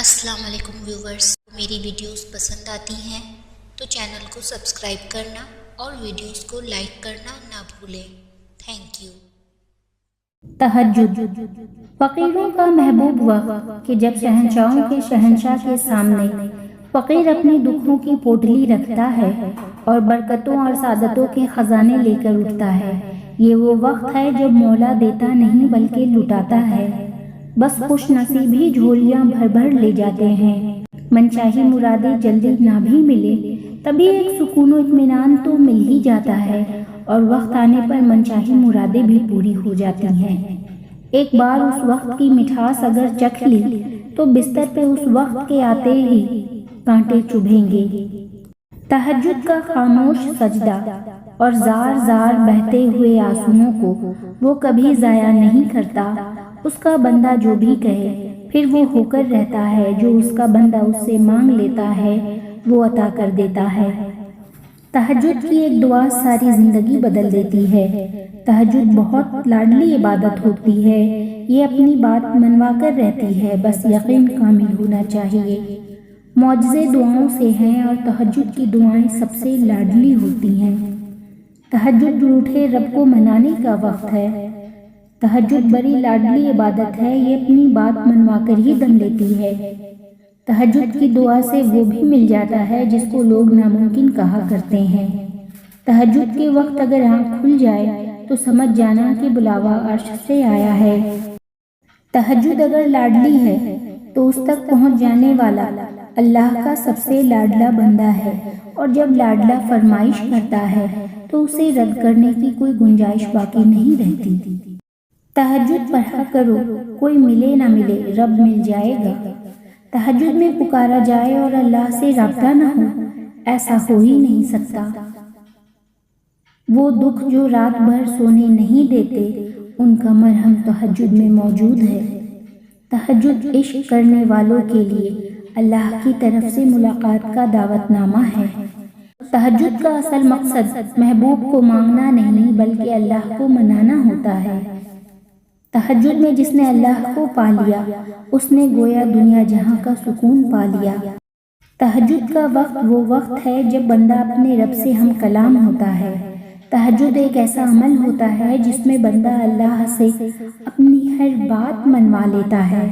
السلام علیکم ویورز، میری ویڈیوز پسند آتی ہیں تو چینل کو سبسکرائب کرنا اور ویڈیوز کو لائک کرنا نہ بھولیں۔ Thank you. تہجد، فقیروں کا محبوب وقت کہ جب شہنشاہوں کے شہنشاہ کے سامنے فقیر اپنی دکھوں کی پوٹلی رکھتا ہے اور برکتوں اور سعادتوں کے خزانے لے کر اٹھتا ہے۔ یہ وہ وقت ہے جب مولا دیتا نہیں بلکہ لٹاتا ہے۔ بس خوش نصیب ہی جھولیاں بھر بھر لے جاتے ہیں۔ منچاہی مرادیں جلدی نہ بھی ملے تبھی ایک سکون و اطمینان تو مل ہی جاتا ہے، اور وقت آنے پر منچاہی مرادیں بھی پوری ہو جاتی ہیں۔ ایک بار اس وقت کی مٹھاس اگر چکھ لی تو بستر پہ اس وقت کے آتے ہی کانٹے چبھیں گے۔ تہجد کا خاموش سجدہ اور زار زار بہتے ہوئے آنسوؤں کو وہ کبھی ضائع نہیں کرتا۔ اس کا بندہ جو بھی کہے پھر وہ ہو کر رہتا ہے، جو اس کا بندہ اس سے مانگ لیتا ہے وہ عطا کر دیتا ہے۔ تہجد کی ایک دعا ساری زندگی بدل دیتی ہے۔ تہجد بہت لاڈلی عبادت ہوتی ہے، یہ اپنی بات منوا کر رہتی ہے، بس یقین کامل ہونا چاہیے۔ معجزے دعاؤں سے ہیں اور تہجد کی دعائیں سب سے لاڈلی ہوتی ہیں۔ تہجد روٹھے رب کو منانے کا وقت ہے۔ تہجد بڑی لاڈلی عبادت ہے، یہ اپنی بات منوا کر ہی دم لیتی ہے۔ تہجد کی دعا سے وہ بھی مل جاتا ہے جس کو لوگ ناممکن کہا کرتے ہیں۔ تہجد کے وقت اگر آنکھ کھل جائے تو سمجھ جانا کہ بلاوا عرش سے آیا ہے۔ تہجد اگر لاڈلی ہے تو اس تک پہنچ جانے والا اللہ کا سب سے لاڈلا بندہ ہے، اور جب لاڈلا فرمائش کرتا ہے تو اسے رد کرنے کی کوئی گنجائش باقی نہیں رہتی۔ تہجد پڑھا کرو، کوئی ملے نہ ملے رب مل جائے گا۔ تہجد میں پکارا جائے اور اللہ سے رابطہ نہ ہو، ایسا ہو ہی نہیں سکتا۔ وہ دکھ جو رات بھر سونے نہیں دیتے، ان کا مرہم تہجد میں موجود ہے۔ تہجد عشق کرنے والوں کے لیے اللہ کی طرف سے ملاقات کا دعوت نامہ ہے۔ تہجد کا اصل مقصد محبوب کو مانگنا نہیں بلکہ اللہ کو منانا ہوتا ہے۔ تہجد میں جس نے اللہ کو پا لیا اس نے گویا دنیا جہاں کا سکون پا لیا۔ تہجد کا وقت وہ وقت ہے جب بندہ اپنے رب سے ہم کلام ہوتا ہے۔ تہجد ایک ایسا عمل ہوتا ہے جس میں بندہ اللہ سے اپنی ہر بات منوا لیتا ہے۔